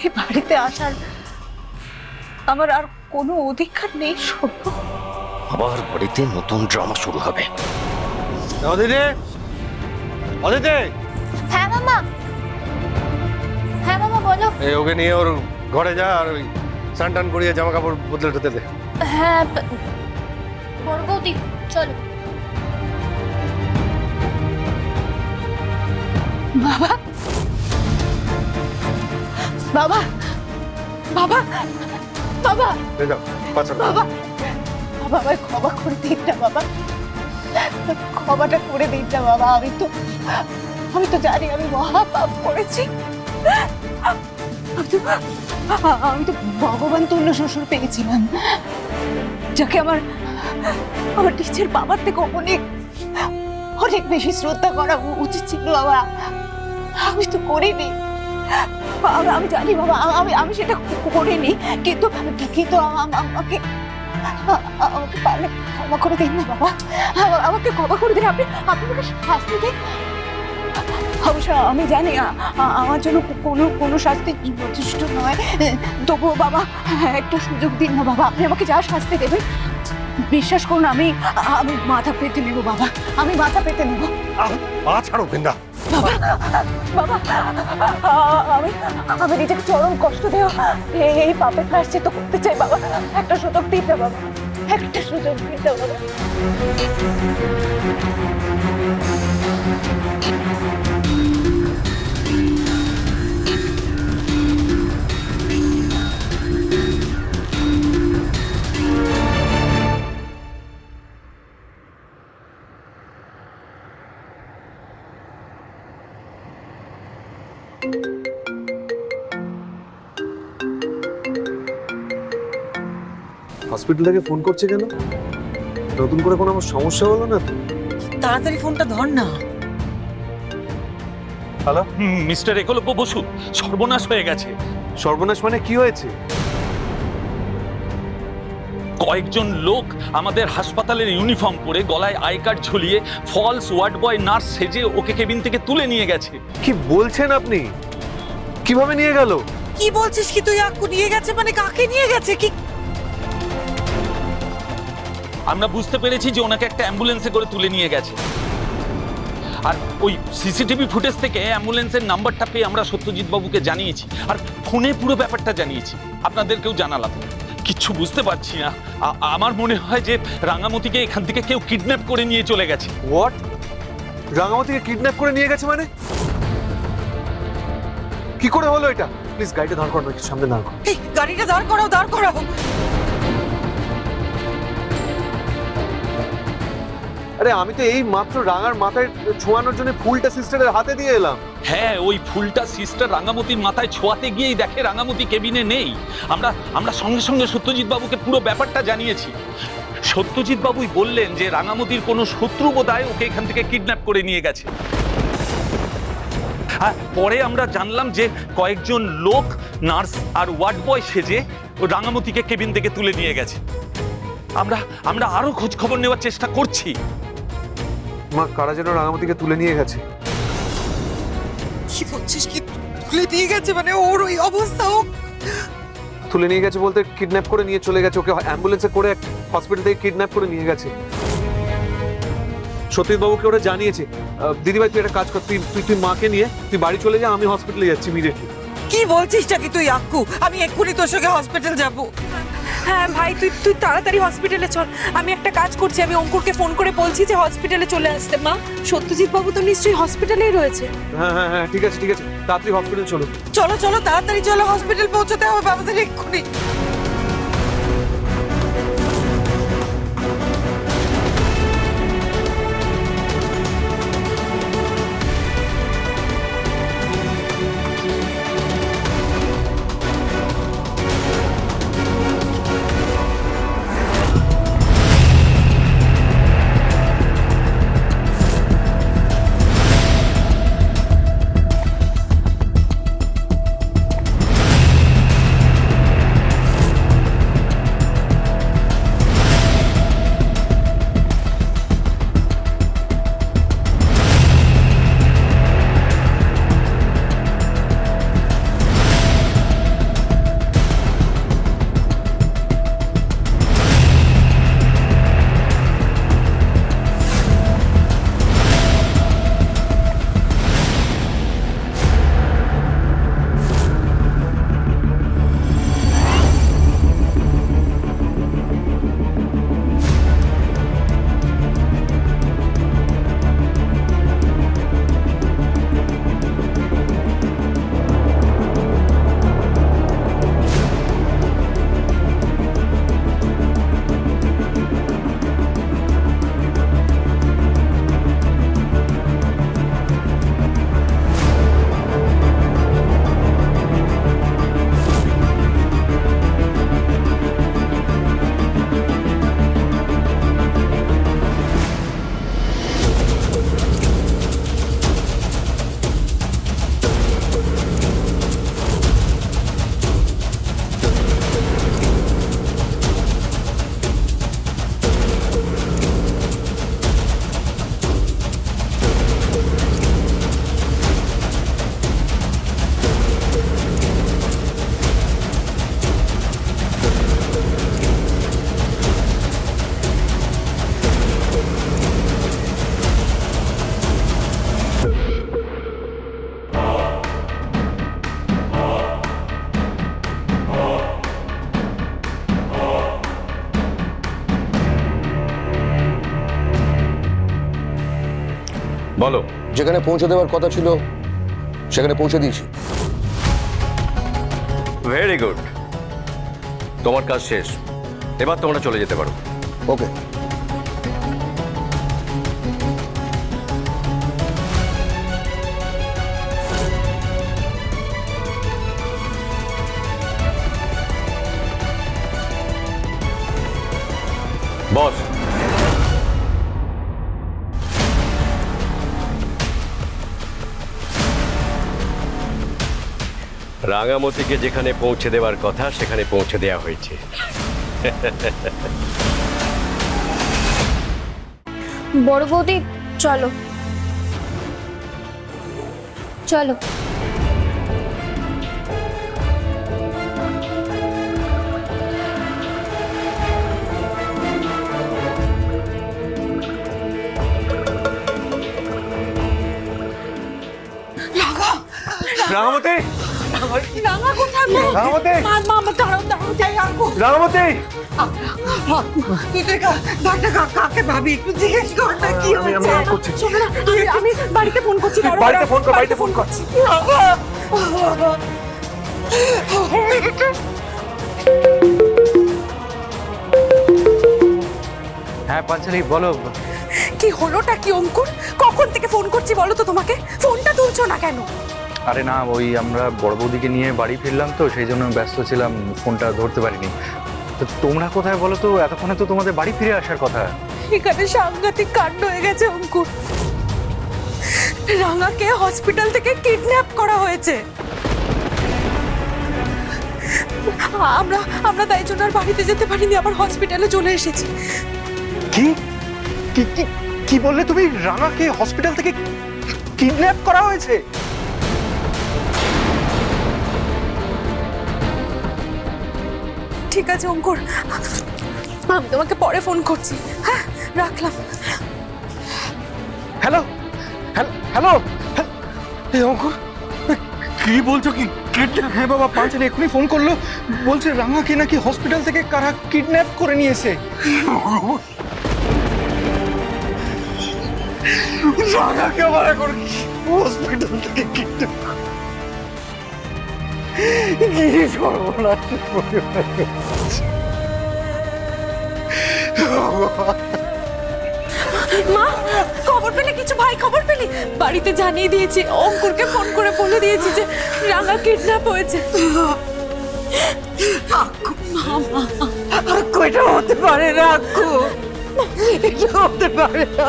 এই বাড়িতে আসার আমার আর কোনো অধিকার নেই সভ্য। আবার বাড়িতে নতুন ড্রামা শুরু হবে। অদিতি, অদিতি, হ্যাঁ মামা, হ্যাঁ মামা বলো। এই ওকে নিয়ে ওর ঘরে যা আর ওই স্নান টান করিয়ে জামা কাপড় বদলে টদলে দে। হ্যাঁ বড় বৌদি চলো। বাবা, বাবা, বাবা, বাবা, এই যাও, পাঁচ বাবা, বাবা আমায় ক্ষমা করে দিন না বাবা, ক্ষমাটা করে দিন না বাবা। আমি তো জানি আমি মহা পাপ করেছি। আমি তো ভগবান তুল্য শ্বশুর পেয়েছিলাম, যাকে আমার নিজের বাবার থেকে অনেক অনেক বেশি শ্রদ্ধা করা উচিত ছিল বাবা। আমি তো করিনি, আমি জানি বাবা, আমি সেটা করিনি, কিন্তু কিন্তু আমাকে আমাকে পারলে ক্ষমা করে দিন না বাবা, আমাকে ক্ষমা করে দিন। আপনি আমাকে শাস্তি দিন। অবশ্য আমি জানি আমার জন্য কোনো শাস্তি যথেষ্ট নয়, তবুও বাবা একটা সুযোগ দিন না বাবা। আপনি আমাকে যা শাস্তি দেবেন বিশ্বাস করুন আমি মাথা পেতে নেব বাবা, আমি মাথা পেতে নেব। পা ছাড়ো বৃন্দা। বাবা, বাবা, আমি নিজেকে চরম কষ্ট দেও এই পাপের প্রায়শ্চিত্ত করতে চাই বাবা। একটা সুযোগ দিন না বাবা, একটা সুযোগ দিন না বাবা। হসপিটাল থেকে ফোন করছে কেন? নতুন করে কোনো আমার সমস্যা হলো না তো? তাড়াতাড়ি ফোনটা ধর না। হ্যালো, মিস্টার একলব্য বসু, সর্বনাশ হয়ে গেছে। সর্বনাশ মানে কি হয়েছে? কয়েকজন লোক আমাদের হাসপাতালের ইউনিফর্ম পরে গলায় আই কার্ড ঝুলিয়ে ফলস ওয়ার্ড বয় নার্স সেজে ওকে কেবিন থেকে তুলে নিয়ে গেছে। কি বলছেন আপনি? কিভাবে নিয়ে গেল? কি বলছিস কি তুই? আক্কু নিয়ে গেছে মানে কাকে নিয়ে গেছে? কি আমরা বুঝতে পেরেছি যে ওনাকে একটা অ্যাম্বুলেন্সে করে তুলে নিয়ে গেছে, আর ওই সিসিটিভি ফুটেজ থেকে অ্যাম্বুলেন্সের নাম্বারটা পেয়ে আমরা সত্যজিৎ বাবুকে জানিয়েছি, আর ফোনে পুরো ব্যাপারটা জানিয়েছি, আপনাদেরকেও জানালাম। কিচ্ছু বুঝতে পারছি না। আমার মনে হয় যে রাঙামতিকে এখান থেকে কেউ কিডন্যাপ করে নিয়ে চলে গেছে। হোয়াট? রাঙামাতিকে কিডন্যাপ করে নিয়ে গেছে মানে? কি করে হলো এটা? প্লিজ গাড়িটা দাঁড় করানো, একটু সামনে দাঁড় করো। এই গাড়িটা দাঁড় করাও, দাঁড় করাও। আরে আমি তো এই মাত্র রাঙার মাথায় ছোঁয়ানোর জন্য ফুলটা সিস্টারের হাতে দিয়ে এলাম। হ্যাঁ, ওই ফুলটা সিস্টার রাঙামতির মাথায় ছোঁয়াতে গিয়েই দেখে রাঙামতি কেবিনে নেই। আমরা সঙ্গে সঙ্গে সত্যজিৎ বাবুকে পুরো ব্যাপারটা জানিয়েছি। সত্যজিৎ বাবুই বললেন যে রাঙামতির কোনো শত্রু বোধহয় ওকে এখান থেকে কিডন্যাপ করে নিয়ে গেছে। হ্যাঁ, পরে আমরা জানলাম যে কয়েকজন লোক নার্স আর ওয়ার্ড বয় সেজে রাঙামতিকে কেবিন থেকে তুলে নিয়ে গেছে। আমরা আরো খোঁজ খবর নেওয়ার চেষ্টা করছি। মা, কারা যেন রাঙামাতিকে তুলে নিয়ে গেছে। কি বলছিস কি? তুলে নিয়ে গেছে মানে ওর ওই অবস্থা? ও তুলে নিয়ে গেছে বলতে কিডন্যাপ করে নিয়ে চলে গেছে। ওকে অ্যাম্বুলেন্সে করে হসপিটাল থেকে কিডন্যাপ করে নিয়ে গেছে। সত্যজিৎ বাবুকে ওরা জানিয়েছে। দিদিভাই তুই একটা কাজ কর, তুই মাকে নিয়ে তুই বাড়ি চলে যা, আমি হসপিটালে যাচ্ছি ইমিডিয়েটলি। কি বলছিসটা কি তুই আক্কু? আমি এক্ষুনি তোর সঙ্গে হসপিটাল যাব। হ্যাঁ ভাই, তুই তাড়াতাড়ি হসপিটালে চল। আমি একটা কাজ করছি, আমি অঙ্কুরকে ফোন করে বলছি যে হসপিটালে চলে আসতে। মা, সত্যজিৎ বাবু তো নিশ্চয়ই হসপিটালেই রয়েছে। হ্যাঁ হ্যাঁ হ্যাঁ, ঠিক আছে ঠিক আছে, তাড়াতাড়ি হসপিটাল চলো। চলো চলো তাড়াতাড়ি চলো, হসপিটাল পৌঁছতে হবে আমাদের এক্ষুনি। বলো। যেখানে পৌঁছে দেওয়ার কথা ছিল সেখানে পৌঁছে দিয়েছি। ভেরি গুড, তোমার কাজ শেষ, এবার তোমরা চলে যেতে পারো। ওকে। বস, রাঙামতিকে যেখানে পৌঁছে দেওয়ার কথা সেখানে পৌঁছে দেওয়া হয়েছে। বড় বৌদি চলো চলো। রাঙামতি, রাঙা কোথায় মা? রাঙামতি, মা মা মা দাঁড়াও দাঁড়াও দাঁড়াও। রাঙামতি। তুই ডাক্তার কাকে ভাবি একটু জিজ্ঞেস কর না কি হয়েছে। করছি। শোনো না, আমি বাড়িতে ফোন করছি। দাঁড়াও, বাড়িতে ফোন কর, দাঁড়াও, বাড়িতে ফোন কর। হ্যাঁ পাঞ্চালি বলো। কি হলোটা কি অঙ্কুর? কখন থেকে ফোন করছি বলো তো তোমাকে, ফোনটা তুলছো না কেন? আরে না, ওই আমরা বড় বৌদিকে নিয়ে বাড়ি ফিরলাম তো সেই জন্য ব্যস্ত ছিলাম, ফোনটা ধরতে পারিনি। তো তোমরা কোথায় বলো তো? এতক্ষণে তো তোমাদের বাড়ি ফিরে আসার কথা। এখানে সাংঘাতিক কাণ্ড হয়ে গেছে অঙ্কুর। রাঙাকে হসপিটাল থেকে কিডন্যাপ করা হয়েছে। আমরা আমরা তাই জন্য আর বাড়িতে যেতে পারিনি, আবার হসপিটালে চলে এসেছি। কি কি কি কি বললে তুমি? রাঙাকে হসপিটাল থেকে কিডন্যাপ করা হয়েছে? ঠিক আছে অঙ্কুর, আমি তোমাকে পরে ফোন করছি। হ্যাঁ রাখলাম। হ্যালো হ্যালো এই অঙ্কুর, কি বলছো? কি কিডন্যাপ? হ্যাঁ বাবা, পাঞ্চালি এক্ষুনি ফোন করলো, বলছে রাঙাকে নাকি হসপিটাল থেকে কারা কিডন্যাপ করে নিয়েছে। রাঙাকে আবার এখন হসপিটাল থেকে কিডন্যাপ, কি সর্বনাশ। মা খবর পেলে কিছু? ভাই খবর পেলি? বাড়িতে জানিয়ে দিয়েছি, অঙ্কুরকে ফোন করে বলে দিয়েছি যে রাঙা কিডন্যাপ হয়েছে। এটা হতে পারে না, এটা হতে পারে না।